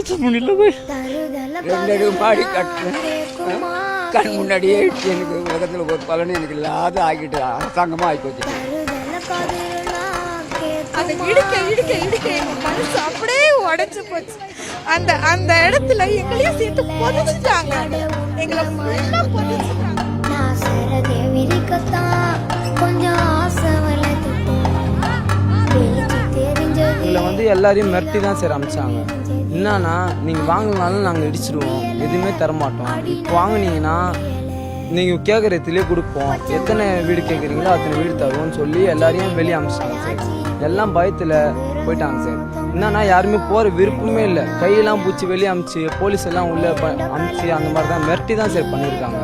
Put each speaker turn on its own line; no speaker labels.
பேச முடியல போய்
2 அடி மாடி கட்டுறேன். கண் முன்னாடியே எனக்கு உலகத்தில் ஒரு பலன் எனக்கு இல்லாத ஆகிட்டு அரசாங்கமாக ஆகிப்போச்சு.
அந்த இடுக்க இடுக்க இடுக்க எங்க மனசு அப்படியே உடைஞ்சு போச்சு. அந்த அந்த இடத்துல எங்களையும் சேர்த்து புதைச்சிட்டாங்க. எங்களை ஃபுல்லா புதைச்சிட்டாங்க.
இதில் வந்து எல்லாரையும் மிரட்டி தான் சார் அமிச்சாங்க. என்னன்னா நீங்கள் வாங்கினாலும் நாங்கள் இடிச்சிடுவோம், எதுவுமே தரமாட்டோம். இப்போ வாங்கினீங்கன்னா நீங்கள் கேட்குறதுலேயே கொடுப்போம், எத்தனை வீடு கேட்குறீங்களோ அத்தனை வீடு தருவோம்னு சொல்லி எல்லாரையும் வெளியே அமிச்சிட்டாங்க சார். எல்லாம் பயத்தில் போயிட்டாங்க சார். என்னன்னா யாருமே போகிற விருப்பமே இல்லை. கையெல்லாம் பூச்சி வெளியே அமிச்சு போலீஸ் எல்லாம் உள்ளே அமிச்சு அந்த மாதிரி தான் மிரட்டி தான் சார் பண்ணியிருக்காங்க.